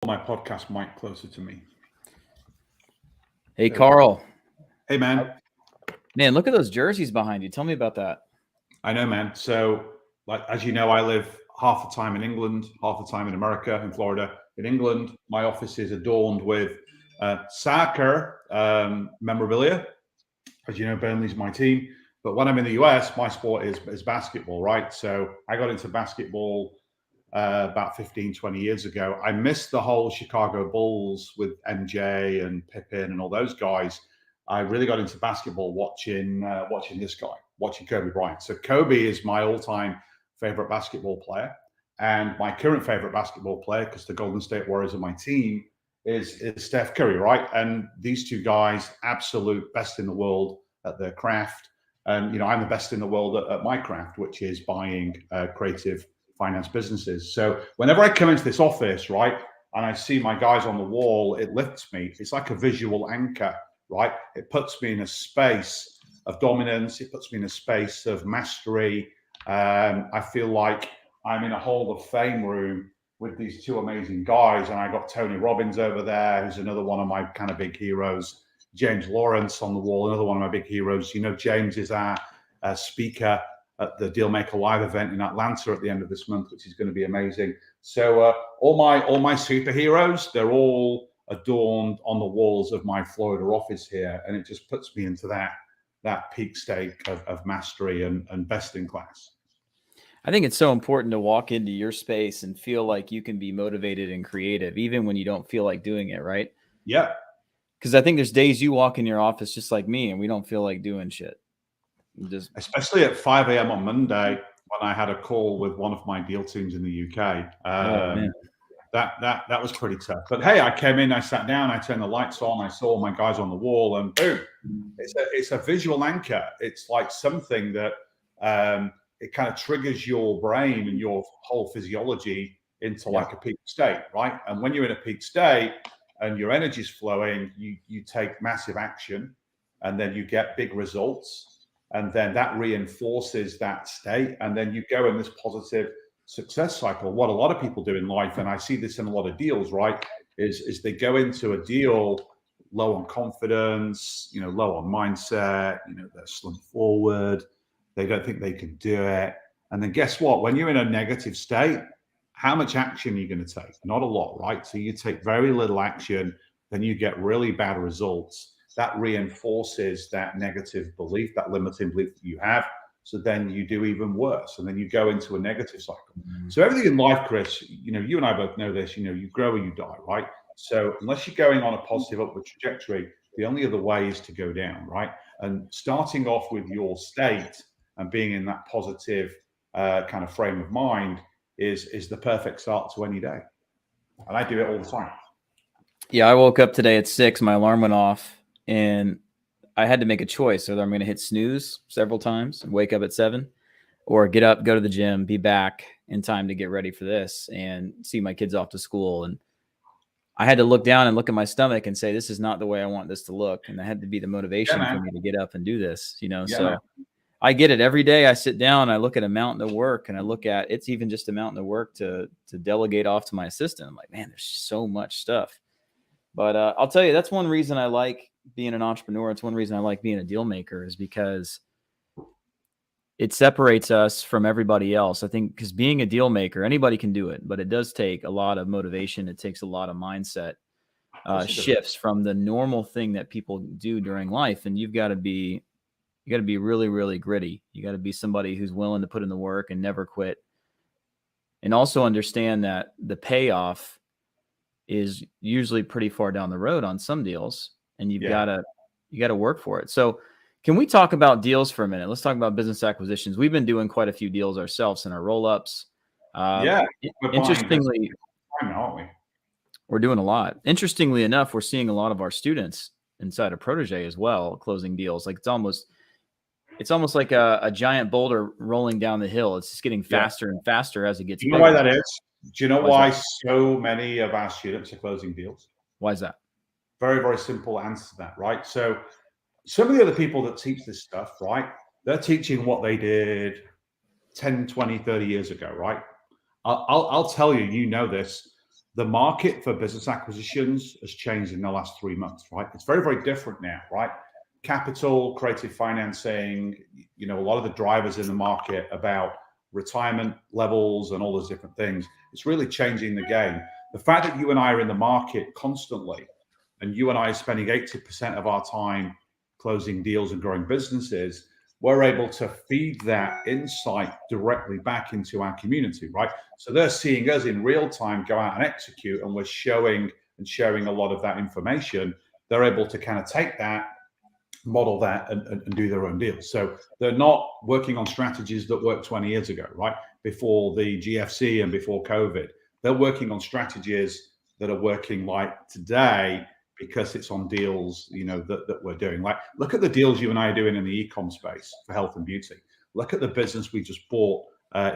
my podcast mic closer to me. Hey, Carl. Hey, man. Man, look at those jerseys behind you. Tell me about that. I know, man. So, like, as you know, I live half the time in England, half the time in America, in Florida. In England, my office is adorned with soccer memorabilia. As you know, Burnley's my team. But when I'm in the US, my sport is basketball, right? So I got into basketball about 15, 20 years ago. I missed the whole Chicago Bulls with MJ and Pippen and all those guys. I really got into basketball watching this guy, watching Kobe Bryant. So Kobe is my all-time favorite basketball player, and my current favorite basketball player, because the Golden State Warriors are my team, is Steph Curry, right? And these two guys, absolute best in the world at their craft. And I'm the best in the world at my craft, which is buying creative finance businesses. So whenever I come into this office, right, and I see my guys on the wall, it lifts me. It's like a visual anchor, right? It puts me in a space of dominance. It puts me in a space of mastery. I feel like I'm in a Hall of Fame room with these two amazing guys. And I got Tony Robbins over there, who's another one of my kind of big heroes. James Lawrence on the wall, another one of my big heroes. James is our speaker at the Dealmaker live event in Atlanta at the end of this month, which is going to be amazing. So all my superheroes, they're all adorned on the walls of my Florida office here, and it just puts me into that peak state of mastery and best in class. I think it's so important to walk into your space and feel like you can be motivated and creative, even when you don't feel like doing it, right? Yeah. Because I think there's days you walk in your office just like me, and we don't feel like doing shit. Especially at 5 a.m. on Monday, when I had a call with one of my deal teams in the UK. That was pretty tough. But hey, I came in, I sat down, I turned the lights on, I saw my guys on the wall, and boom, it's a visual anchor. It's like something that it kind of triggers your brain and your whole physiology into like a peak state, right? And when you're in a peak state and your energy is flowing, you take massive action, and then you get big results. And then that reinforces that state. And then you go in this positive success cycle. What a lot of people do in life, and I see this in a lot of deals, right, is they go into a deal low on confidence, low on mindset, they're slumped forward. They don't think they can do it. And then guess what? When you're in a negative state, how much action are you going to take? Not a lot, right? So you take very little action, then you get really bad results. That reinforces that negative belief, that limiting belief that you have. So then you do even worse, and then you go into a negative cycle. So everything in life, Chris, you and I both know this, you grow or you die, right? So unless you're going on a positive upward trajectory, the only other way is to go down, right? And starting off with your state and being in that positive kind of frame of mind is the perfect start to any day. And I do it all the time. Yeah, I woke up today at 6, my alarm went off, and I had to make a choice whether I'm going to hit snooze several times and wake up at 7, or get up, go to the gym, be back in time to get ready for this and see my kids off to school. And I had to look down and look at my stomach and say, this is not the way I want this to look. And that had to be the motivation for me to get up and do this, so I get it every day. I sit down, I look at a mountain of work, and I look at, it's even just a mountain of work to delegate off to my assistant. I'm like, man, there's so much stuff. But I'll tell you, that's one reason I like being an entrepreneur. It's one reason I like being a deal maker, is because it separates us from everybody else. I think because being a deal maker, anybody can do it, but it does take a lot of motivation. It takes a lot of mindset shifts from the normal thing that people do during life. And you got to be really, really gritty. You got to be somebody who's willing to put in the work and never quit. And also understand that the payoff is usually pretty far down the road on some deals, and you got to work for it. So can we talk about deals for a minute? Let's talk about business acquisitions. We've been doing quite a few deals ourselves in our roll-ups. Interestingly, we're doing a lot. Interestingly enough, we're seeing a lot of our students inside of Protege as well, closing deals. Like it's almost like a giant boulder rolling down the hill. It's just getting faster and faster as it gets bigger. You know why that is? Do you know why so many of our students are closing deals? Why is that? Very, very simple answer to that, right? So some of the other people that teach this stuff, right, they're teaching what they did 10, 20, 30 years ago, right? I'll tell you, this. the market for business acquisitions has changed in the last 3 months, right? It's very, very different now, right? Capital, creative financing, a lot of the drivers in the market about retirement levels and all those different things. It's really changing the game. The fact that you and I are in the market constantly, and you and I are spending 80% of our time closing deals and growing businesses, we're able to feed that insight directly back into our community, right? So they're seeing us in real time go out and execute, and we're showing and sharing a lot of that information. They're able to kind of take that, model that, and do their own deals. So they're not working on strategies that worked 20 years ago, right? Before the GFC and before COVID. They're working on strategies that are working like today, because it's on deals, that we're doing. Like, look at the deals you and I are doing in the e-com space for health and beauty. Look at the business we just bought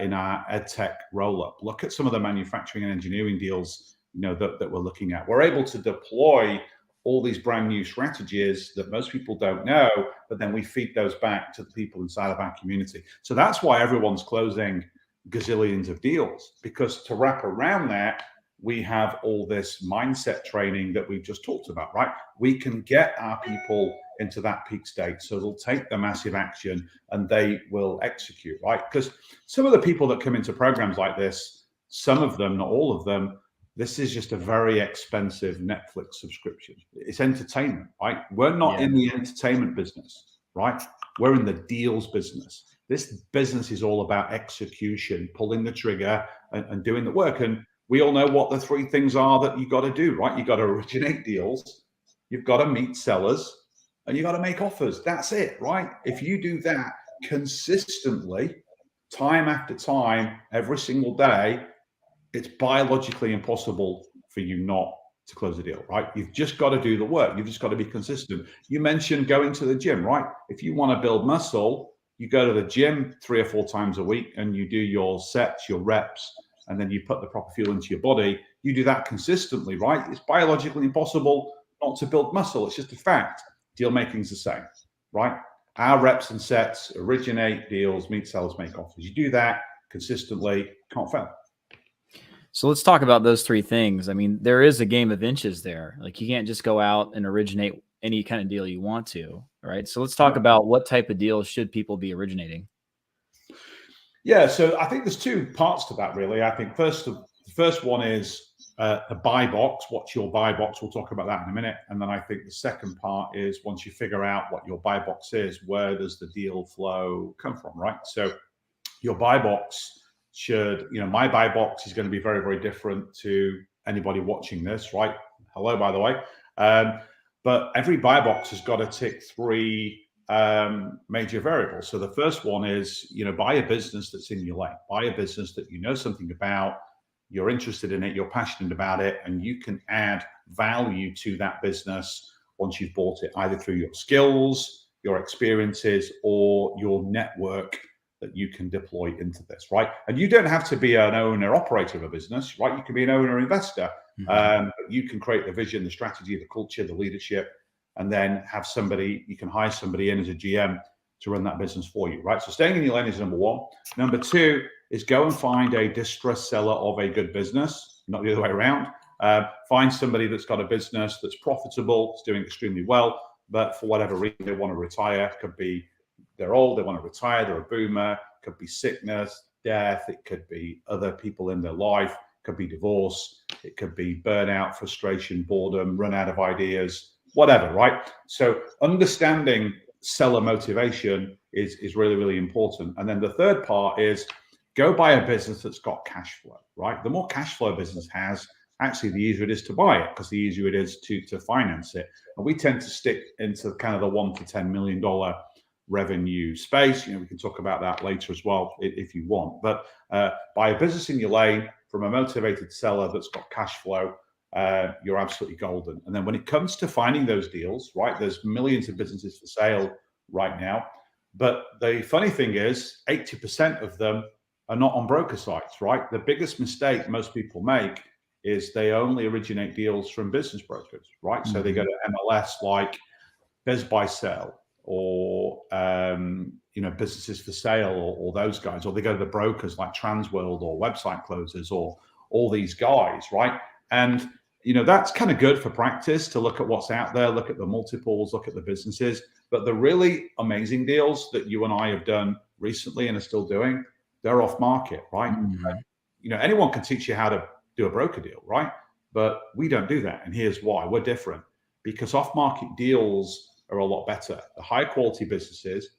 in our EdTech roll-up. Look at some of the manufacturing and engineering deals, that we're looking at. We're able to deploy all these brand new strategies that most people don't know, but then we feed those back to the people inside of our community. So that's why everyone's closing gazillions of deals, because to wrap around that, we have all this mindset training that we've just talked about, right? We can get our people into that peak state, so they'll take the massive action and they will execute, right? Because some of the people that come into programs like this, some of them, not all of them, this is just a very expensive Netflix subscription. It's entertainment, right? We're not in the entertainment business, right? We're in the deals business. This business is all about execution, pulling the trigger and doing the work. And we all know what the 3 things are that you got to do, right? You got to originate deals, you've got to meet sellers, and you got to make offers. That's it, right? If you do that consistently, time after time, every single day, it's biologically impossible for you not to close a deal, right? You've just got to do the work. You've just got to be consistent. You mentioned going to the gym, right? If you want to build muscle, you go to the gym 3 or 4 times a week and you do your sets, your reps, and then you put the proper fuel into your body. You do that consistently, right? It's biologically impossible not to build muscle. It's just a fact. Deal making is the same, right? Our reps and sets originate deals, meet sellers, make offers. You do that consistently, can't fail. So let's talk about those 3 things. I mean, there is a game of inches there. Like, you can't just go out and originate any kind of deal you want to, right? So let's talk about what type of deals should people be originating. Yeah, so I think there's 2 parts to that, really. I think the first one is a buy box. What's your buy box? We'll talk about that in a minute. And then I think the second part is, once you figure out what your buy box is, where does the deal flow come from, right? So your buy box should, my buy box is going to be very, very different to anybody watching this, right? Hello, by the way. But every buy box has got to tick 3 major variables. So the first one is, buy a business that's in your lane. Buy a business that you know something about, you're interested in it, you're passionate about it, and you can add value to that business once you've bought it, either through your skills, your experiences, or your network that you can deploy into this, right? And you don't have to be an owner operator of a business, right? You can be an owner investor. You can create the vision, the strategy, the culture, the leadership, and then have somebody, you can hire somebody in as a GM to run that business for you, right? So staying in your lane is number 1. Number 2 is go and find a distressed seller of a good business, not the other way around. Find somebody that's got a business that's profitable, it's doing extremely well, but for whatever reason they want to retire. Could be they're old, they want to retire, they're a boomer, could be sickness, death, it could be other people in their life, could be divorce, it could be burnout, frustration, boredom, run out of ideas, whatever, right? So understanding seller motivation is really, really important. And then the third part is go buy a business that's got cash flow, right? The more cash flow a business has, actually the easier it is to buy it, because the easier it is to finance it. And we tend to stick into kind of the $1 to $10 million revenue space. We can talk about that later as well if you want. But buy a business in your lane from a motivated seller that's got cash flow. You're absolutely golden. And then when it comes to finding those deals, right, there's millions of businesses for sale right now. But the funny thing is 80% of them are not on broker sites, right? The biggest mistake most people make is they only originate deals from business brokers, right? Mm-hmm. So they go to MLS like Biz Buy Sell or, Businesses for Sale or those guys, or they go to the brokers like Transworld or Website Closers or all these guys, right? And, that's kind of good for practice to look at what's out there, look at the multiples, look at the businesses. But the really amazing deals that you and I have done recently and are still doing, they're off market, right? Anyone can teach you how to do a broker deal, right? But we don't do that. And here's why. We're different, because off market deals are a lot better. The high quality businesses,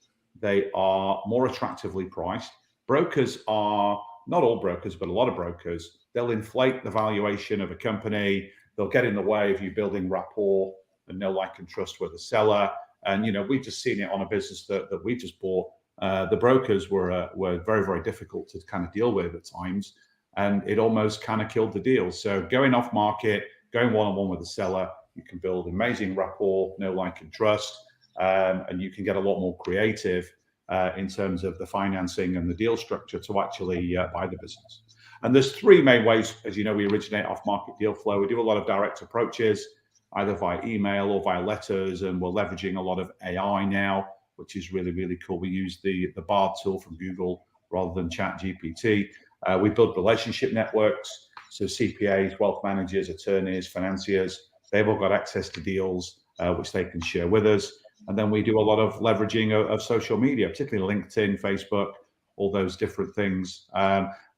they are more attractively priced. Brokers are, not all brokers, but a lot of brokers, they'll inflate the valuation of a company. They'll get in the way of you building rapport and know, like, and trust with the seller. And, we've just seen it on a business that we just bought. The brokers were very, very difficult to kind of deal with at times. And it almost kind of killed the deal. So going off market, going one-on-one with the seller, you can build amazing rapport, know, like, and trust. And you can get a lot more creative in terms of the financing and the deal structure to actually buy the business. And there's three main ways, as you know, we originate off-market deal flow. We do a lot of direct approaches, either via email or via letters, and we're leveraging a lot of AI now, which is really, really cool. We use the Bard tool from Google rather than ChatGPT. We build relationship networks, so CPAs, wealth managers, attorneys, financiers, they've all got access to deals which they can share with us. And then we do a lot of leveraging of social media, particularly LinkedIn, Facebook, all those different things.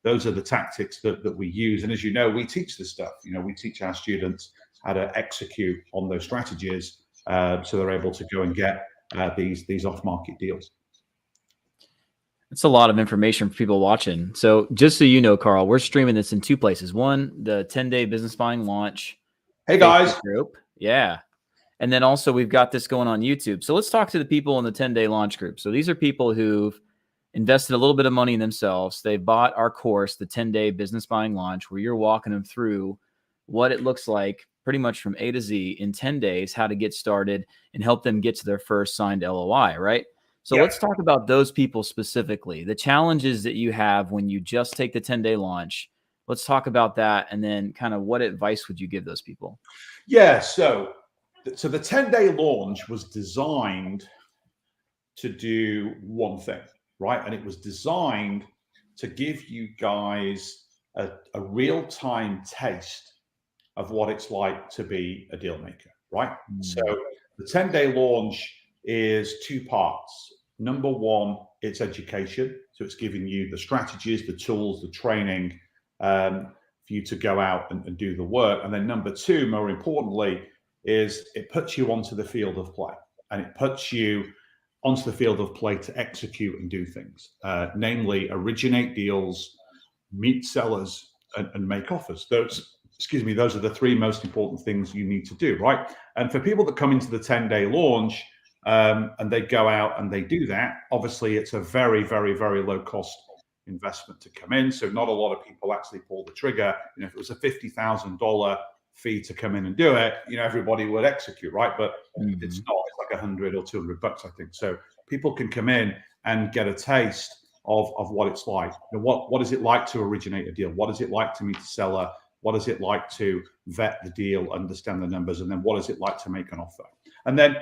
Those are the tactics that we use. And as you know, we teach this stuff. We teach our students how to execute on those strategies so they're able to go and get these off-market deals. It's a lot of information for people watching. So just so you know, Carl, we're streaming this in two places. One, the 10-day business buying launch. Hey, guys. Group. Yeah. And then also we've got this going on YouTube. So let's talk to the people in the 10-day launch group. So these are people who've invested a little bit of money in themselves. They bought our course, the 10-day business buying launch, where you're walking them through what it looks like pretty much from A to Z in 10 days, how to get started and help them get to their first signed LOI, right? So let's talk about those people specifically, the challenges that you have when you just take the 10-day launch. Let's talk about that. And then kind of what advice would you give those people? Yeah. So the 10-day launch was designed to do one thing, right? And it was designed to give you guys a real-time taste of what it's like to be a deal maker, right? So the 10-day launch is two parts. Number one, it's education. So it's giving you the strategies, the tools, the training for you to go out and do the work. And then number two, more importantly, is it puts you onto the field of play, and it puts you onto the field of play to execute and do things, namely originate deals, meet sellers, and make offers. Those are the three most important things you need to do, right? And for people that come into the 10-day launch and they go out and they do that, obviously it's a very, very, very low cost investment to come in. So not a lot of people actually pull the trigger. If it was a $50,000 fee to come in and do it, everybody would execute, right? But it's not. It's like $100 or $200, I think. So people can come in and get a taste of what it's like. What is it like to originate a deal? What is it like to meet a seller? What is it like to vet the deal, understand the numbers, and then what is it like to make an offer? And then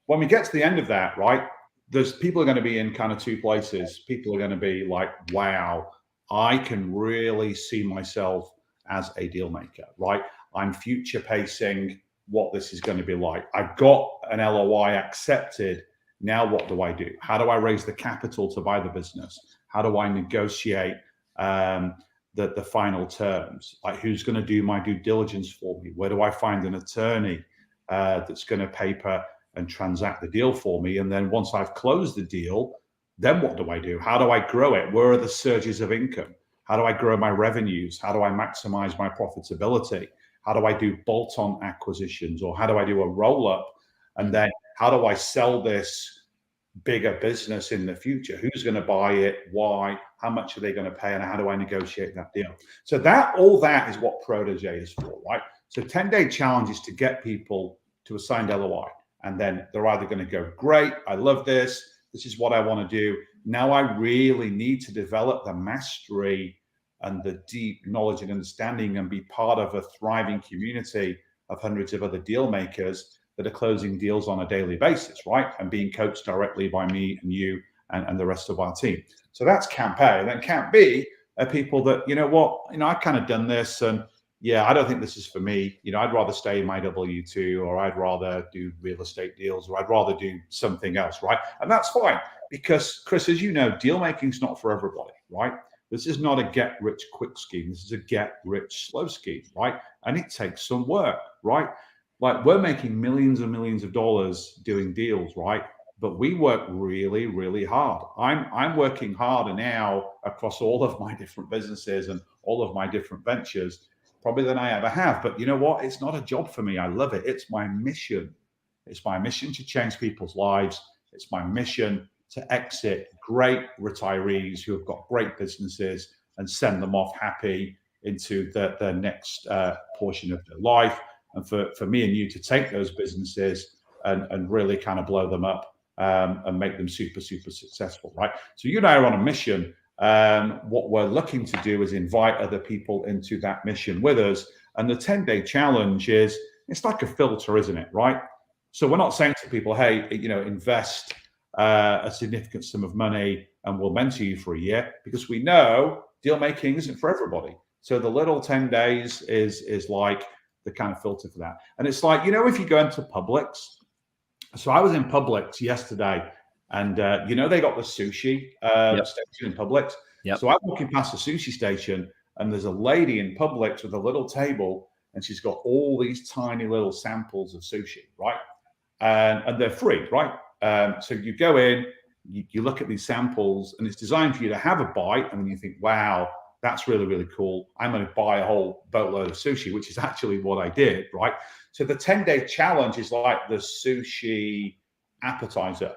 when we get to the end of that, right, there's people are going to be in kind of two places. People are going to be like, wow, I can really see myself as a deal maker, right? I'm future pacing what this is going to be like. I've got an LOI accepted. Now what do I do? How do I raise the capital to buy the business? How do I negotiate the final terms? Like, who's going to do my due diligence for me? Where do I find an attorney that's going to paper and transact the deal for me? And then once I've closed the deal, then what do I do? How do I grow it? Where are the surges of income? How do I grow my revenues? How do I maximize my profitability? How do I do bolt-on acquisitions, or how do I do a roll-up? And then how do I sell this bigger business in the future? Who's going to buy it? Why? How much are they going to pay? And how do I negotiate that deal? So all that is what Protege is for, right? So 10-day challenge is to get people to a signed LOI. And then they're either going to go, great, I love this. This is what I want to do. Now I really need to develop the mastery and the deep knowledge and understanding and be part of a thriving community of hundreds of other deal makers that are closing deals on a daily basis, right? And being coached directly by me and you and the rest of our team. So that's camp A. And then camp B are people that, I've kind of done this, and yeah, I don't think this is for me. I'd rather stay in my W-2, or I'd rather do real estate deals, or I'd rather do something else, right? And that's fine, because Chris, as you know, deal making is not for everybody, right? This is not a get rich quick scheme. This is a get rich slow scheme, right? And it takes some work, right? Like, we're making millions and millions of dollars doing deals, right? But we work really, really hard. I'm working harder now across all of my different businesses and all of my different ventures, probably than I ever have. But you know what? It's not a job for me. I love it. It's my mission. It's my mission to change people's lives. It's my mission to exit great retirees who have got great businesses and send them off happy into the next portion of their life. And for me and you to take those businesses and really kind of blow them up and make them super, super successful, right? So you and I are on a mission. What we're looking to do is invite other people into that mission with us. And the 10-day challenge it's like a filter, isn't it, right? So we're not saying to people, hey, invest a significant sum of money and we'll mentor you for a year, because we know deal making isn't for everybody. So the little 10 days is like the kind of filter for that. And it's like, if you go into Publix. So I was in Publix yesterday, and they got the sushi station in Publix. Yep. So I'm walking past the sushi station, and there's a lady in Publix with a little table, and she's got all these tiny little samples of sushi, right? And they're free, right? So you go in, you look at these samples, and it's designed for you to have a bite, and then you think, wow, that's really, really cool. I'm going to buy a whole boatload of sushi, which is actually what I did, right? So the 10-day challenge is like the sushi appetizer.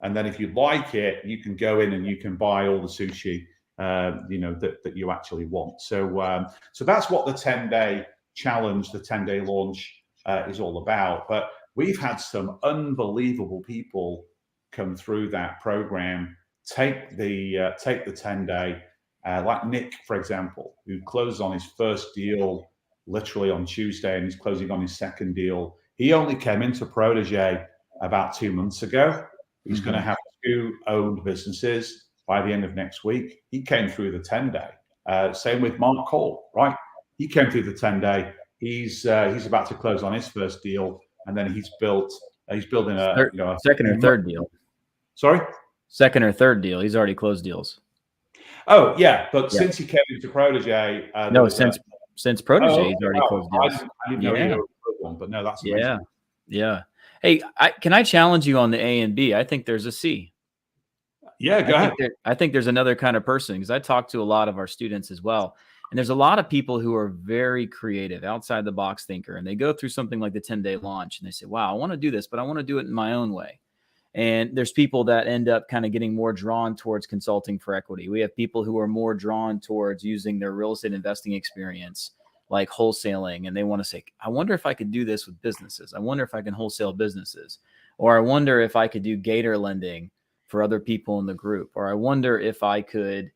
And then if you like it, you can go in and you can buy all the sushi, that you actually want. So that's what the 10-day challenge, the 10-day launch is all about. But we've had some unbelievable people come through that program, take the 10-day, like Nick, for example, who closed on his first deal literally on Tuesday, and he's closing on his second deal. He only came into Protégé about 2 months ago. He's going to have 2 owned businesses by the end of next week. He came through the 10-day. Same with Mark Cole, right? He came through the 10-day. He's about to close on his first deal, and then he's building a second or third deal. Sorry, second or third deal. He's already closed deals. Oh yeah, but since he came into Protégé, since Protégé, he's already closed deals. I didn't know you were one, but no, that's amazing. Yeah. Hey, can I challenge you on the A and B? I think there's a C. Yeah, go ahead. I think there's another kind of person, because I talk to a lot of our students as well. And there's a lot of people who are very creative, outside the box thinker, and they go through something like the 10-day launch and they say, wow, I want to do this, but I want to do it in my own way. And there's people that end up kind of getting more drawn towards consulting for equity. We have people who are more drawn towards using their real estate investing experience, like wholesaling. And they want to say, I wonder if I could do this with businesses. I wonder if I can wholesale businesses. Or I wonder if I could do gator lending for other people in the group. Or I wonder if I could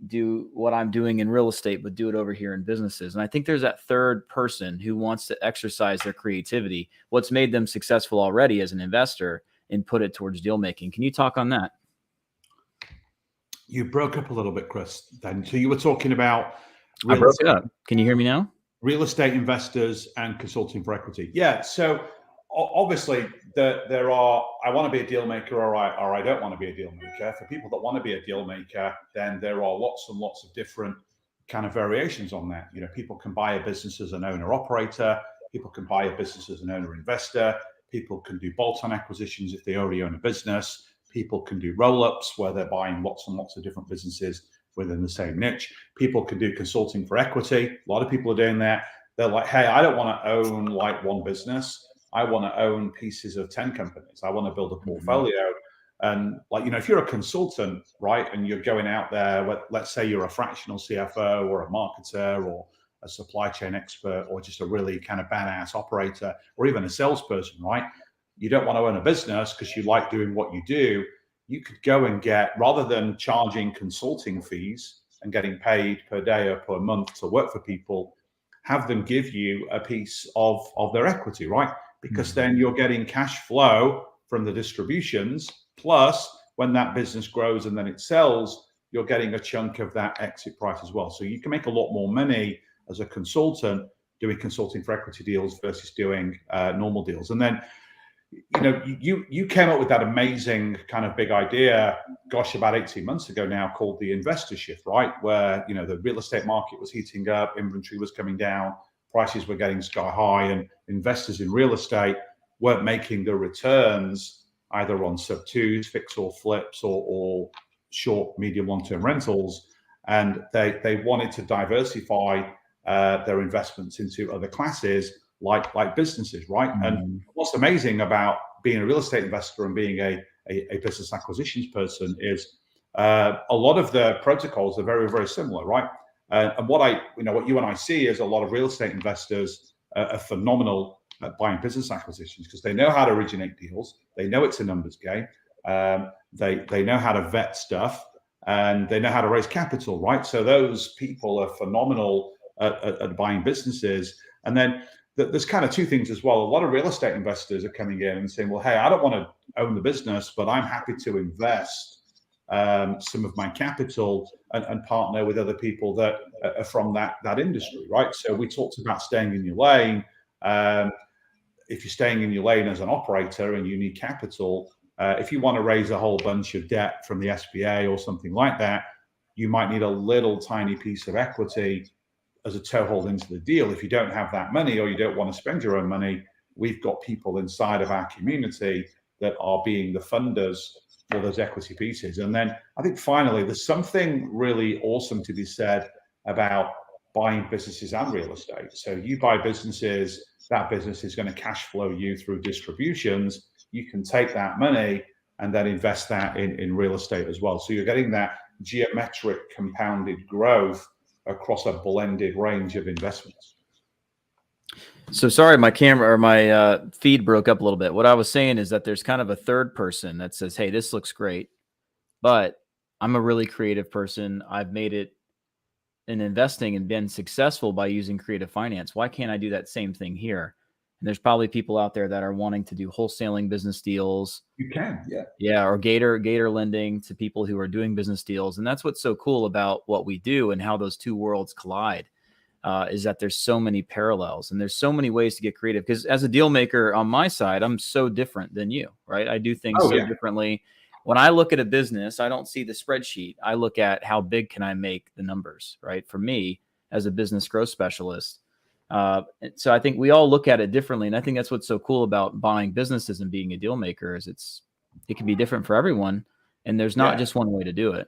do what I'm doing in real estate, but do it over here in businesses. And I think there's that third person who wants to exercise their creativity, what's made them successful already as an investor, and put it towards deal making. Can you talk on that? You broke up a little bit, Chris. Then, so you were talking about. I broke up. Can you hear me now? Real estate investors and consulting for equity. Yeah. So obviously, there are. I want to be a deal maker, or I don't want to be a deal maker. For people that want to be a deal maker, then there are lots and lots of different kind of variations on that. People can buy a business as an owner operator. People can buy a business as an owner investor. People can do bolt-on acquisitions if they already own a business. People can do roll-ups where they're buying lots and lots of different businesses within the same niche. People can do consulting for equity. A lot of people are doing that. They're like, hey, I don't want to own like one business. I want to own pieces of 10 companies. I want to build a portfolio. And if you're a consultant, right, and you're going out there, let's say you're a fractional CFO or a marketer or a supply chain expert, or just a really kind of badass operator, or even a salesperson, right? You don't want to own a business because you like doing what you do. You could go and get, rather than charging consulting fees and getting paid per day or per month to work for people, have them give you a piece of their equity, right? Because then you're getting cash flow from the distributions. Plus, when that business grows and then it sells, you're getting a chunk of that exit price as well. So you can make a lot more money as a consultant doing consulting for equity deals versus doing normal deals. And then, you came up with that amazing kind of big idea, gosh, about 18 months ago now, called the investor shift, right? Where, the real estate market was heating up, inventory was coming down, prices were getting sky high, and investors in real estate weren't making the returns either on sub twos, fix or flips, or short, medium, long-term rentals. And they wanted to diversify their investments into other classes like businesses, right? Mm-hmm. And what's amazing about being a real estate investor and being a business acquisitions person is a lot of the protocols are very, very similar, right? And what you and I see is a lot of real estate investors are phenomenal at buying business acquisitions because they know how to originate deals, they know it's a numbers game, they know how to vet stuff, and they know how to raise capital, right? So those people are phenomenal at buying businesses. And then there's kind of two things as well. A lot of real estate investors are coming in and saying, well, hey, I don't want to own the business, but I'm happy to invest some of my capital and partner with other people that are from that industry, right? So we talked about staying in your lane. If you're staying in your lane as an operator and you need capital, if you want to raise a whole bunch of debt from the SBA or something like that, you might need a little tiny piece of equity as a toehold into the deal. If you don't have that money or you don't want to spend your own money, we've got people inside of our community that are being the funders for those equity pieces. And then I think finally, there's something really awesome to be said about buying businesses and real estate. So you buy businesses, that business is going to cash flow you through distributions. You can take that money and then invest that in real estate as well. So you're getting that geometric compounded growth across a blended range of investments. So sorry, my camera or my feed broke up a little bit. What I was saying is that there's kind of a third person that says, hey, this looks great, but I'm a really creative person. I've made it in investing and been successful by using creative finance. Why can't I do that same thing here? And there's probably people out there that are wanting to do wholesaling business deals. You can, yeah. Yeah, or gator lending to people who are doing business deals. And that's what's so cool about what we do and how those two worlds collide, is that there's so many parallels and there's so many ways to get creative. Because as a deal maker on my side, I'm so different than you, right? I do things differently. When I look at a business, I don't see the spreadsheet. I look at how big can I make the numbers, right? For me, as a business growth specialist. So I think we all look at it differently. And I think that's what's so cool about buying businesses and being a deal maker is it can be different for everyone. And there's not just one way to do it.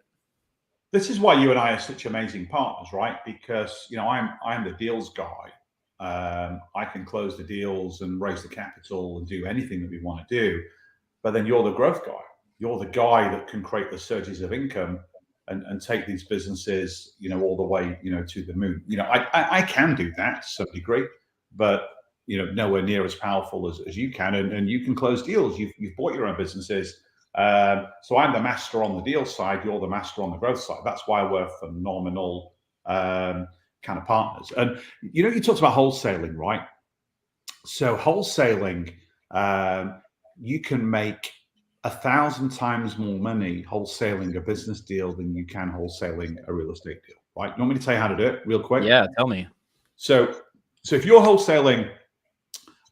This is why you and I are such amazing partners, right? Because, I'm the deals guy. I can close the deals and raise the capital and do anything that we want to do. But then you're the growth guy. You're the guy that can create the surges of income and take these businesses, all the way, to the moon. I can do that to some degree, but, nowhere near as powerful as you can. And you can close deals. You've bought your own businesses. So I'm the master on the deal side. You're the master on the growth side. That's why we're phenomenal kind of partners. And, you talked about wholesaling, right? So wholesaling, you can make 1,000 times more money wholesaling a business deal than you can wholesaling a real estate deal, right? You want me to tell you how to do it real quick? Yeah, tell me. So if you're wholesaling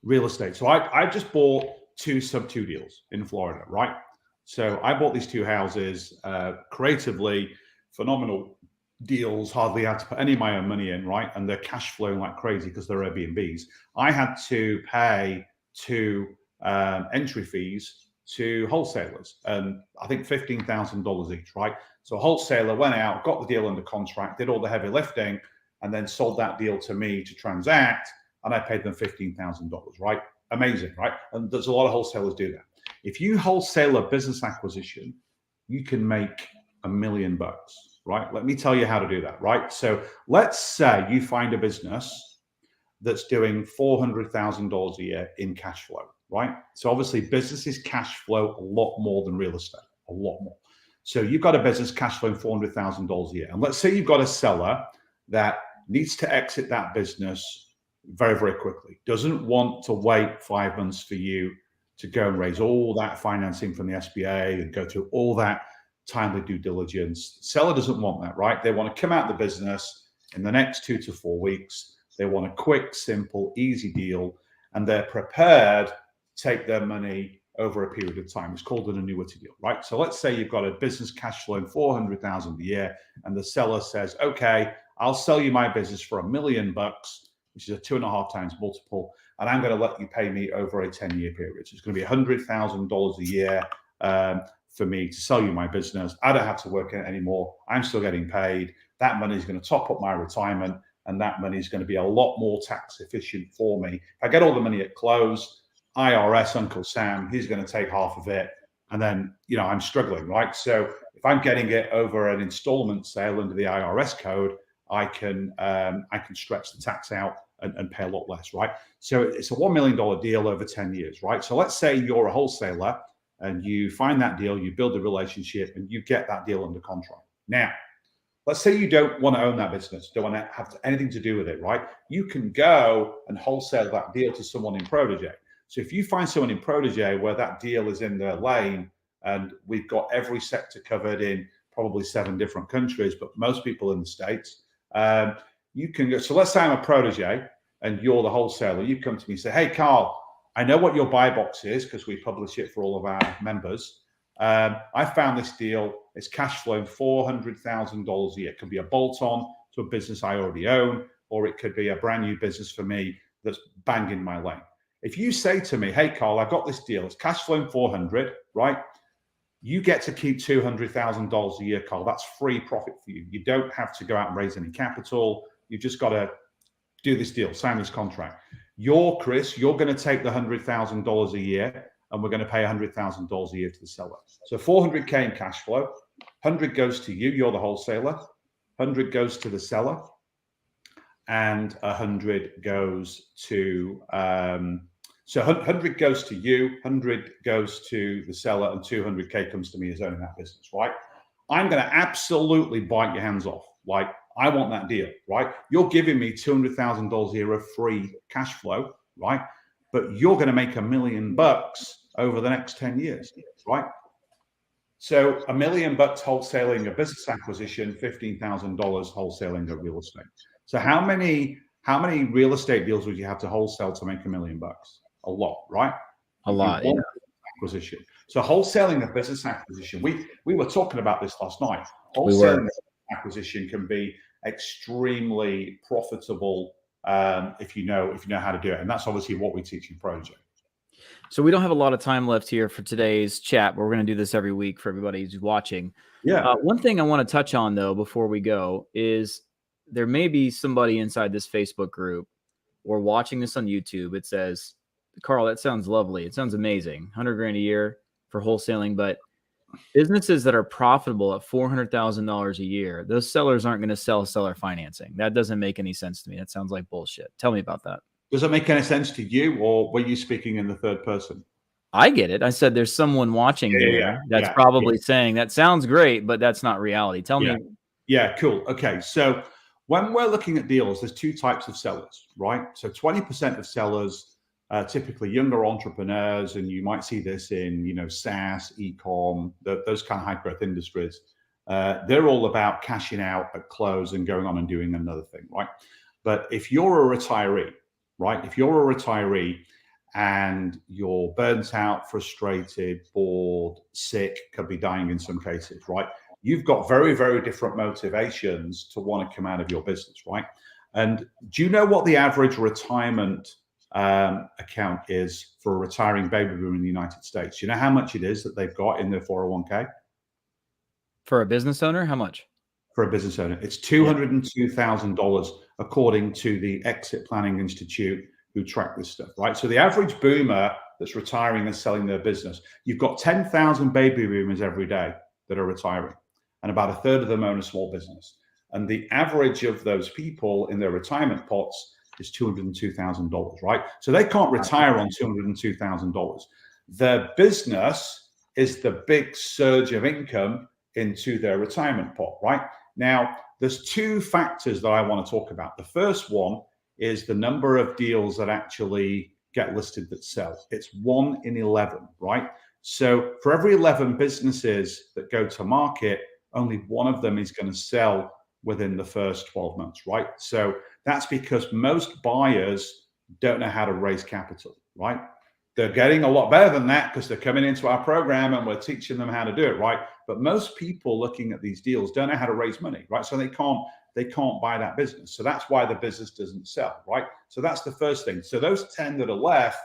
real estate, so I just bought 2 sub-2 deals in Florida, right? So I bought these 2 houses, creatively phenomenal deals, hardly had to put any of my own money in, right? And they're cash flowing like crazy because they're Airbnbs. I had to pay 2 entry fees to wholesalers, and I think $15,000 each, right? So a wholesaler went out, got the deal under contract, did all the heavy lifting, and then sold that deal to me to transact, and I paid them $15,000, right? Amazing, right? And there's a lot of wholesalers do that. If you wholesale a business acquisition, you can make $1 million, right? Let me tell you how to do that, right? So let's say you find a business that's doing $400,000 a year in cash flow, right? So obviously businesses cash flow a lot more than real estate, a lot more. So you've got a business cash flowing $400,000 a year. And let's say you've got a seller that needs to exit that business very, very quickly, doesn't want to wait 5 months for you to go and raise all that financing from the SBA and go through all that timely due diligence. Seller doesn't want that, right? They want to come out of the business, in the next 2 to 4 weeks. They want a quick, simple, easy deal, and they're prepared to take their money over a period of time. It's called an annuity deal, right? So let's say you've got a business cash flow in 400,000 a year, and the seller says, okay, I'll sell you my business for $1 million, which is a 2.5 times multiple, and I'm going to let you pay me over a 10-year period. So it's going to be $100,000 a year for me to sell you my business. I don't have to work in it anymore. I'm still getting paid. That money is going to top up my retirement, and that money is going to be a lot more tax efficient for me. If I get all the money at close, IRS, Uncle Sam, he's going to take half of it. And then, I'm struggling, right? So if I'm getting it over an installment sale under the IRS code, I can stretch the tax out and pay a lot less, right? So it's a $1 million deal over 10 years, right? So let's say you're a wholesaler and you find that deal, you build a relationship, and you get that deal under contract. Now, let's say you don't want to own that business, don't want to have anything to do with it, right? You can go and wholesale that deal to someone in Protege. So if you find someone in Protege where that deal is in their lane, and we've got every sector covered in probably 7 different countries, but most people in the States, you can go. So let's say I'm a Protege and you're the wholesaler. You come to me and say, hey, Carl, I know what your buy box is because we publish it for all of our members. I found this deal. It's cash flowing $400,000 a year. It could be a bolt-on to a business I already own, or it could be a brand new business for me that's bang in my lane. If you say to me, hey, Carl, I've got this deal. It's cash flowing 400, right? You get to keep $200,000 a year, Carl. That's free profit for you. You don't have to go out and raise any capital. You've just got to do this deal, sign this contract. Chris, you're going to take the $100,000 a year, and we're going to pay $100,000 a year to the seller. So 400K in cash flow, 100 goes to you, you're the wholesaler, 100 goes to the seller, and 100 goes to, so 100 goes to you, 100 goes to the seller, and 200K comes to me as owning that business, right? I'm going to absolutely bite your hands off. Like, I want that deal, right? You're giving me $200,000 a year of free cash flow, right? But you're going to make $1 million over the next 10 years, right? So $1 million wholesaling a business acquisition, $15,000 wholesaling a real estate. So how many real estate deals would you have to wholesale to make $1 million? A lot, right? A lot, yeah. Acquisition. So wholesaling a business acquisition. We were talking about this last night. Wholesaling acquisition can be extremely profitable if you know how to do it, and that's obviously what we teach in Protege. So we don't have a lot of time left here for today's chat, but we're going to do this every week for everybody who's watching. Yeah. One thing I want to touch on though before we go is there may be somebody inside this Facebook group or watching this on YouTube. It says, Carl, that sounds lovely. It sounds amazing. 100 grand a year for wholesaling, but businesses that are profitable at $400,000 a year, those sellers aren't going to sell seller financing. That doesn't make any sense to me. That sounds like bullshit. Tell me about that. Does it make any sense to you, or were you speaking in the third person? I get it. I said there's someone watching that's probably saying that sounds great, but that's not reality. Tell me. Yeah, cool. Okay, so when we're looking at deals, there's 2 types of sellers, right? So 20% of sellers, typically younger entrepreneurs, and you might see this in, SaaS, e-com, those kind of high growth industries. They're all about cashing out at close and going on and doing another thing, right? But if you're a retiree, right? If you're a retiree and you're burnt out, frustrated, bored, sick, could be dying in some cases, right? You've got very, very different motivations to want to come out of your business, right? And do you know what the average retirement account is for a retiring baby boomer in the United States? Do you know how much it is that they've got in their 401k? For a business owner, how much? For a business owner, it's $202,000 according to the Exit Planning Institute, who track this stuff, right? So the average boomer that's retiring and selling their business, you've got 10,000 baby boomers every day that are retiring, and about a third of them own a small business. And the average of those people in their retirement pots is $202,000, right? So they can't retire on $202,000. Their business is the big surge of income into their retirement pot, right? Now, there's 2 factors that I want to talk about. The first one is the number of deals that actually get listed that sell. It's 1 in 11, right? So for every 11 businesses that go to market, only one of them is going to sell within the first 12 months, right? So that's because most buyers don't know how to raise capital, right? They're getting a lot better than that because they're coming into our program and we're teaching them how to do it, right? But most people looking at these deals don't know how to raise money, right? So they can't buy that business. So that's why the business doesn't sell, right? So that's the first thing. So those 10 that are left,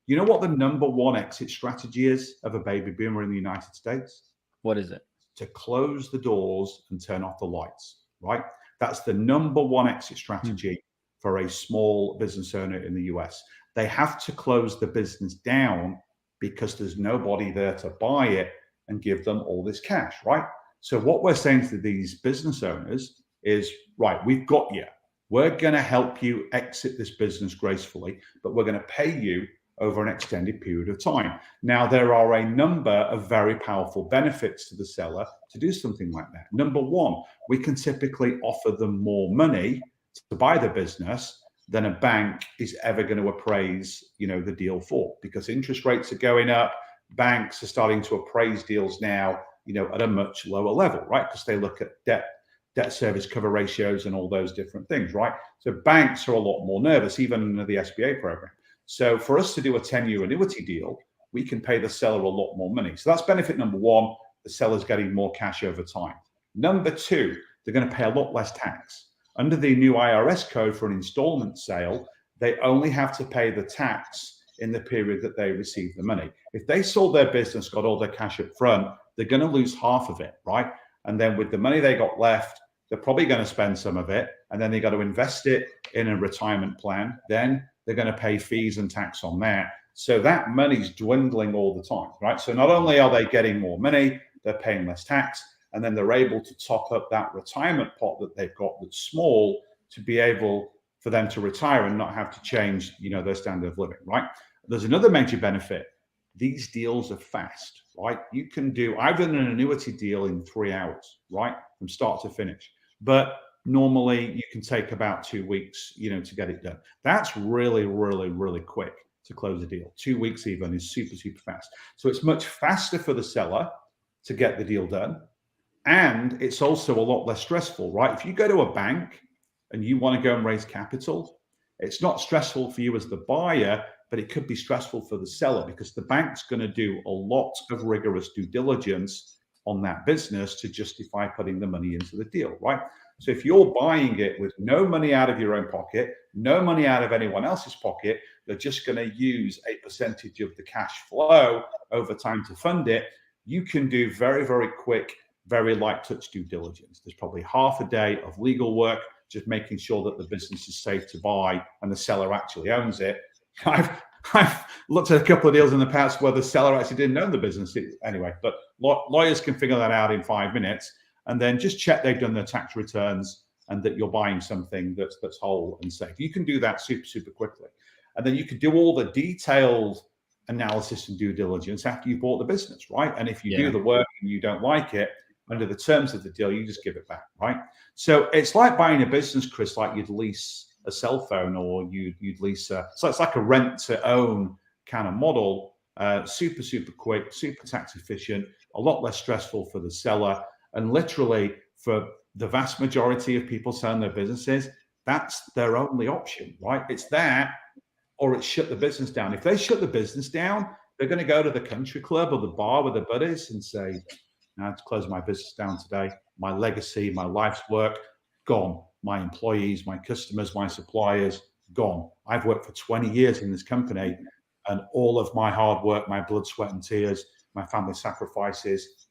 you know what the number one exit strategy is of a baby boomer in the United States? What is it? To close the doors and turn off the lights, right? That's the number one exit strategy for a small business owner in the US. They have to close the business down because there's nobody there to buy it and give them all this cash, right? So what we're saying to these business owners is, right, we've got you. We're going to help you exit this business gracefully, but we're going to pay you over an extended period of time. Now, there are a number of very powerful benefits to the seller to do something like that. Number one, we can typically offer them more money to buy the business than a bank is ever going to appraise, the deal for, because interest rates are going up. Banks are starting to appraise deals now, at a much lower level, right? Because they look at debt service cover ratios and all those different things, right? So banks are a lot more nervous, even under the SBA program. So for us to do a 10-year annuity deal, we can pay the seller a lot more money. So that's benefit number one, the seller's getting more cash over time. Number two, they're going to pay a lot less tax. Under the new IRS code for an installment sale, they only have to pay the tax in the period that they receive the money. If they sold their business, got all their cash up front, they're going to lose half of it, right? And then with the money they got left, they're probably going to spend some of it, and then they got to invest it in a retirement plan. Then they're going to pay fees and tax on that. So that money's dwindling all the time, right? So not only are they getting more money, they're paying less tax, and then they're able to top up that retirement pot that they've got that's small to be able for them to retire and not have to change, their standard of living, right? There's another major benefit. These deals are fast, right? I've done an annuity deal in 3 hours, right? From start to finish. But normally you can take about 2 weeks, to get it done. That's really, really, really quick to close a deal. 2 weeks even is super, super fast. So it's much faster for the seller to get the deal done. And it's also a lot less stressful, right? If you go to a bank and you want to go and raise capital, it's not stressful for you as the buyer, but it could be stressful for the seller because the bank's going to do a lot of rigorous due diligence on that business to justify putting the money into the deal, right? So if you're buying it with no money out of your own pocket, no money out of anyone else's pocket, they're just going to use a percentage of the cash flow over time to fund it. You can do very, very quick, very light touch due diligence. There's probably half a day of legal work, just making sure that the business is safe to buy and the seller actually owns it. I've looked at a couple of deals in the past where the seller actually didn't own the business anyway, but lawyers can figure that out in 5 minutes, and then just check they've done their tax returns and that you're buying something that's whole and safe. You can do that super, super quickly. And then you can do all the detailed analysis and due diligence after you bought the business, right? And if you do the work and you don't like it, under the terms of the deal, you just give it back, right? So it's like buying a business, Chris, like you'd lease a cell phone or you'd lease so it's like a rent to own kind of model. Super, super quick, super tax efficient, a lot less stressful for the seller. And literally for the vast majority of people selling their businesses, that's their only option, right? It's that or it's shut the business down. If they shut the business down, they're going to go to the country club or the bar with their buddies and say, "Now to close my business down today. My legacy, my life's work, gone. My employees, my customers, my suppliers, gone. I've worked for 20 years in this company and all of my hard work, my blood, sweat and tears, my family sacrifices,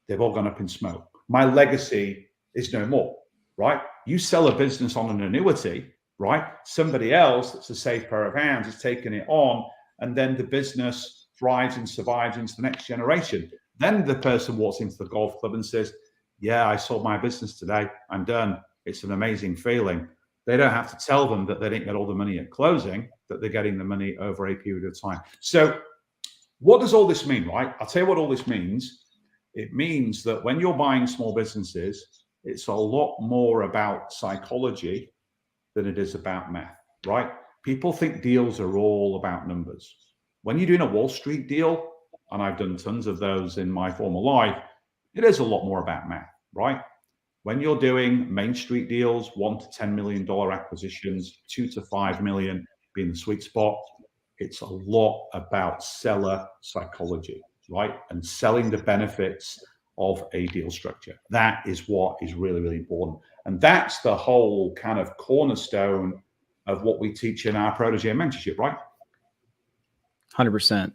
they've all gone up in smoke. My legacy is no more," right? You sell a business on an annuity, right? Somebody else that's a safe pair of hands is taking it on, and then the business thrives and survives into the next generation. Then the person walks into the golf club and says, "Yeah, I sold my business today. I'm done. It's an amazing feeling." They don't have to tell them that they didn't get all the money at closing, that they're getting the money over a period of time. So what does all this mean, right? I'll tell you what all this means. It means that when you're buying small businesses, it's a lot more about psychology than it is about math, right? People think deals are all about numbers. When you're doing a Wall Street deal, and I've done tons of those in my former life, it is a lot more about math, right? When you're doing main street deals, $1 to $10 million acquisitions, 2 to 5 million being the sweet spot, it's a lot about seller psychology, right? And selling the benefits of a deal structure. That is what is really, really important. And that's the whole kind of cornerstone of what we teach in our protege mentorship, right? 100%.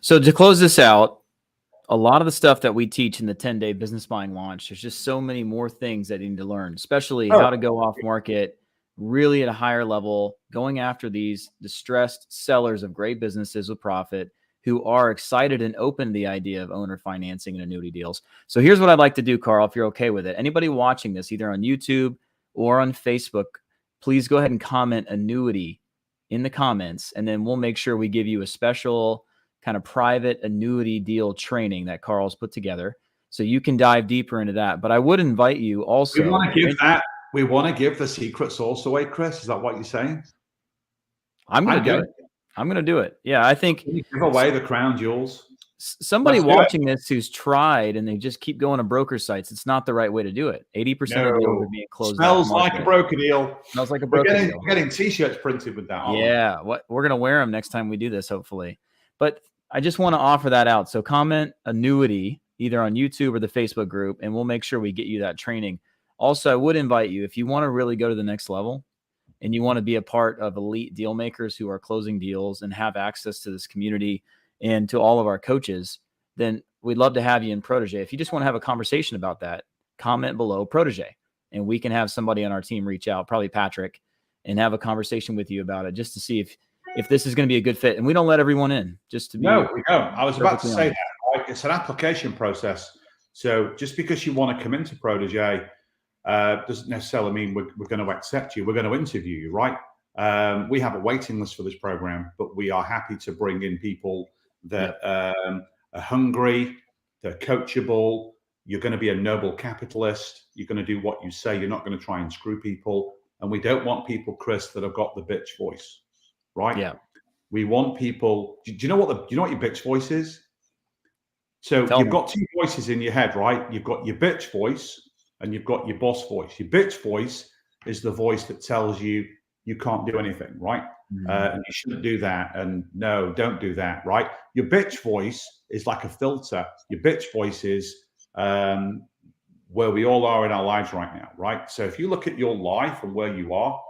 So to close this out, a lot of the stuff that we teach in the 10-day business buying launch, there's just so many more things that you need to learn, especially how to go off market really at a higher level, going after these distressed sellers of great businesses with profit who are excited and open to the idea of owner financing and annuity deals. So here's what I'd like to do, Carl, if you're okay with it. Anybody watching this, either on YouTube or on Facebook, please go ahead and comment annuity in the comments, and then we'll make sure we give you a special kind of private annuity deal training that Carl's put together, so you can dive deeper into that. But I would invite you also. We want to give that. We want to give the secret sauce away, Chris. Is that what you're saying? I'm going to do it. I'm going to do it. Yeah, I think give away the crown jewels. Somebody watching this who's tried and they just keep going to broker sites, it's not the right way to do it. 80% of deals are being closed. Smells like a broker deal. Smells like a broker deal. We're getting t-shirts printed with that. Yeah, we're going to wear them next time we do this, hopefully. But I just want to offer that out. So comment annuity either on YouTube or the Facebook group, and we'll make sure we get you that training. Also, I would invite you, if you want to really go to the next level and you want to be a part of elite deal makers who are closing deals and have access to this community and to all of our coaches, then we'd love to have you in Protege. If you just want to have a conversation about that, comment below Protege, and we can have somebody on our team reach out, probably Patrick, and have a conversation with you about it, just to see if this is going to be a good fit. And we don't let everyone in, just to be. No, we don't. I was about to say that. Right? It's an application process. So just because you want to come into Protege doesn't necessarily mean we're going to accept you. We're going to interview you, right? We have a waiting list for this program, but we are happy to bring in people that are hungry, they're coachable. You're going to be a noble capitalist. You're going to do what you say. You're not going to try and screw people. And we don't want people, Chris, that have got the bitch voice, right? Yeah. We want people. Do you know what your bitch voice is? So you've got two voices in your head, right? You've got your bitch voice and you've got your boss voice. Your bitch voice is the voice that tells you you can't do anything, right? Mm-hmm. And you shouldn't do that. And no, don't do that, right? Your bitch voice is like a filter. Your bitch voice is where we all are in our lives right now, right? So if you look at your life and where you are,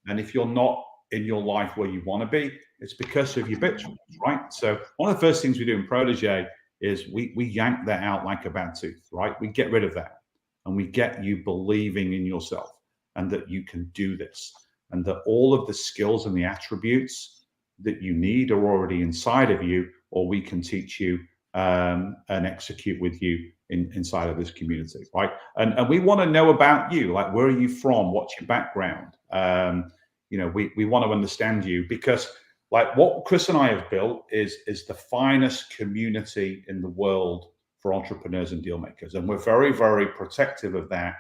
and if you're not in your life where you want to be, it's because of your bitch voice, right? So one of the first things we do in Protege is we yank that out like a bad tooth, right? We get rid of that, and we get you believing in yourself and that you can do this, and that all of the skills and the attributes that you need are already inside of you, or we can teach you and execute with you inside of this community, right? And we want to know about you, like, where are you from? What's your background? We want to understand you, because like what Chris and I have built is the finest community in the world for entrepreneurs and deal makers. And we're very, very protective of that.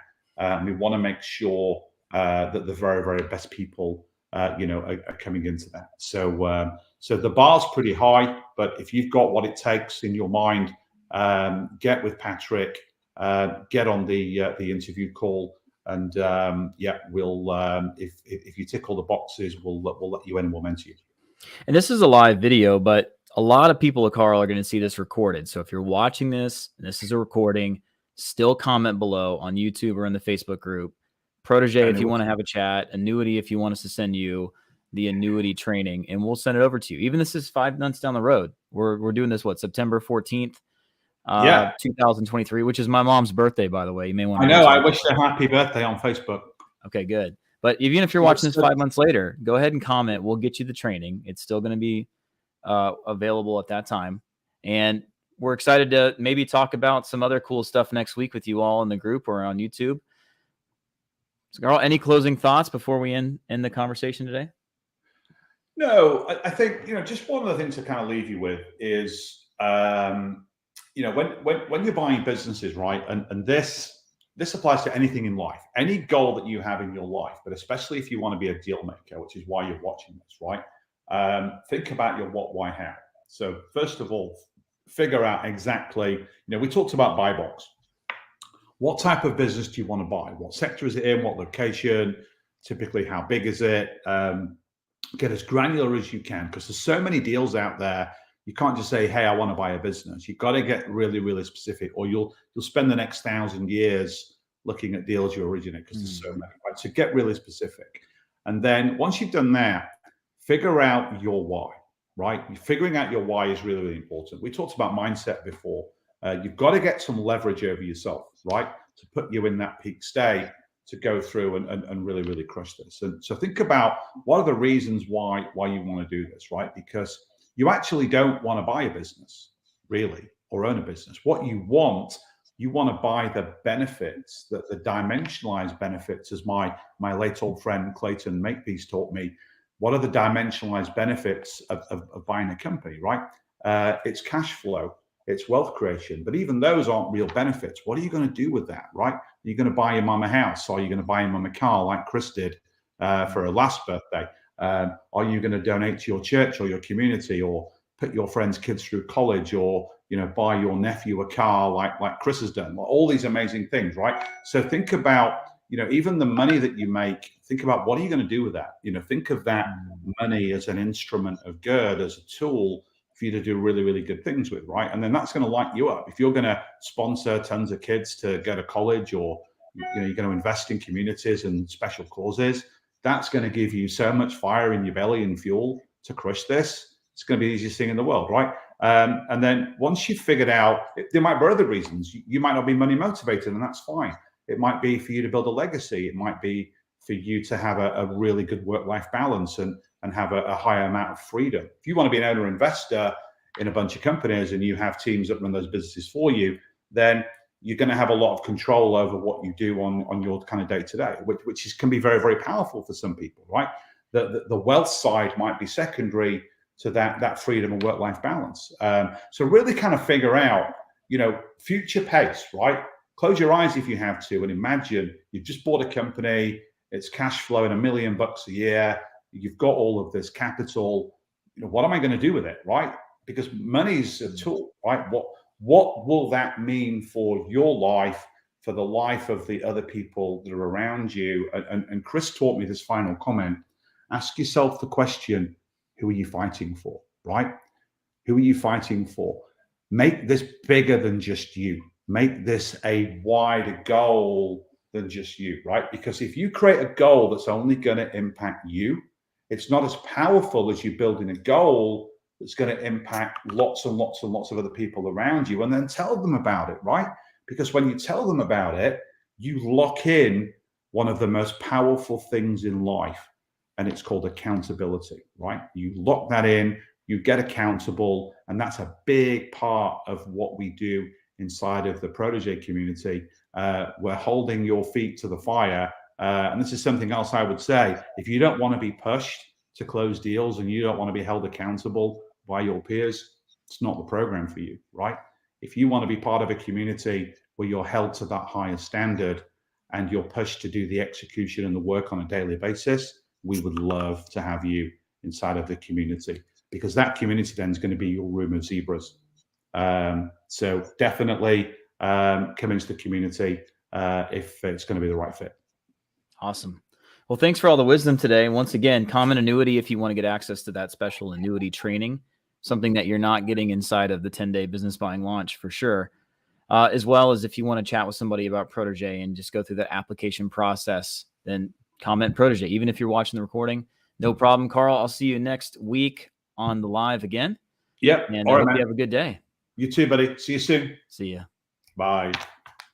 We want to make sure that the very, very best people, are coming into that. So the bar's pretty high, but if you've got what it takes in your mind, get with Patrick, get on the interview call, and we'll if you tick all the boxes, we'll let you in and we'll mentor you. And this is a live video, but a lot of people at Carl are going to see this recorded. So if you're watching this, and this is a recording, still comment below on YouTube or in the Facebook group. Protege, if you want to have a chat. Annuity, if you want us to send you the annuity training, and we'll send it over to you. Even this is 5 months down the road. We're doing this, September 14th, 2023, which is my mom's birthday, by the way. You may want to. I know. I wish her happy birthday on Facebook. Okay, good. But even if you're watching this 5 months later, go ahead and comment. We'll get you the training. It's still going to be available at that time. And we're excited to maybe talk about some other cool stuff next week with you all in the group or on YouTube. So, Carl, any closing thoughts before we end the conversation today? No, I think, just one of the things to kind of leave you with is, when you're buying businesses, right, and this applies to anything in life, any goal that you have in your life, but especially if you want to be a deal maker, which is why you're watching this, right? Think about your what, why, how. So first of all, figure out exactly, we talked about buy box. what type of business do you want to buy? What sector is it in? What location? Typically, how big is it? Get as granular as you can, because there's so many deals out there. You can't just say, hey, I want to buy a business. You've got to get really, really specific, or you'll spend the next 1,000 years looking at deals you originate, because there's so many, right? So get really specific. And then once you've done that, figure out your why, right? Figuring out your why is really, really important. We talked about mindset before. You've got to get some leverage over yourself, right? To put you in that peak state to go through and really, really crush this. And so think about what are the reasons why you want to do this, right? Because you actually don't want to buy a business, really, or own a business. What you want to buy the benefits, the dimensionalized benefits, as my late old friend Clayton Makepeace taught me. What are the dimensionalized benefits of buying a company, right? It's cash flow, it's wealth creation, but even those aren't real benefits. What are you going to do with that, right? Are you going to buy your mum a house? Or are you going to buy your mum a car like Chris did for her last birthday? Are you going to donate to your church or your community, or put your friends' kids through college, or buy your nephew a car like Chris has done? All these amazing things, right? So think about even the money that you make. Think about, what are you going to do with that? Think of that money as an instrument of good, as a tool for you to do really, really good things with, right? And then that's going to light you up. If you're going to sponsor tons of kids to go to college, or you're going to invest in communities and special causes, that's going to give you so much fire in your belly and fuel to crush this. It's going to be the easiest thing in the world, right? And then once you've figured out, there might be other reasons. You might not be money motivated, and that's fine. It might be for you to build a legacy. It might be for you to have a really good work-life balance and have a higher amount of freedom. If you want to be an owner investor in a bunch of companies and you have teams that run those businesses for you, then you're going to have a lot of control over what you do on your kind of day-to-day, which can be very, very powerful for some people, right? The wealth side might be secondary to that freedom and work-life balance. So really kind of figure out, future pace, right? Close your eyes if you have to, and imagine you've just bought a company. It's cash flowing $1 million a year. You've got all of this capital. What am I going to do with it, right? Because money's a tool, right? What will that mean for your life, for the life of the other people that are around you? And Chris taught me this final comment. Ask yourself the question, who are you fighting for, right? Who are you fighting for? Make this bigger than just you. Make this a wider goal than just you, right? Because if you create a goal that's only going to impact you, it's not as powerful as you building a goal that's going to impact lots and lots and lots of other people around you, and then tell them about it, right? Because when you tell them about it, you lock in one of the most powerful things in life, and it's called accountability, right? You lock that in, you get accountable, and that's a big part of what we do inside of the protege community. We're holding your feet to the fire. And this is something else I would say. If you don't want to be pushed to close deals, and you don't want to be held accountable by your peers, it's not the program for you, right? If you want to be part of a community where you're held to that higher standard and you're pushed to do the execution and the work on a daily basis, we would love to have you inside of the community, because that community then is going to be your room of zebras. So definitely come into the community if it's going to be the right fit. Awesome. Well, thanks for all the wisdom today. And once again, Common Annuity, if you want to get access to that special annuity training, something that you're not getting inside of the 10-day business buying launch for sure, as well as if you want to chat with somebody about Protege and just go through that application process, then comment Protege. Even if you're watching the recording, no problem, Carl. I'll see you next week on the live again. Yep. And I hope you have a good day. You too, buddy. See you soon. See ya. Bye.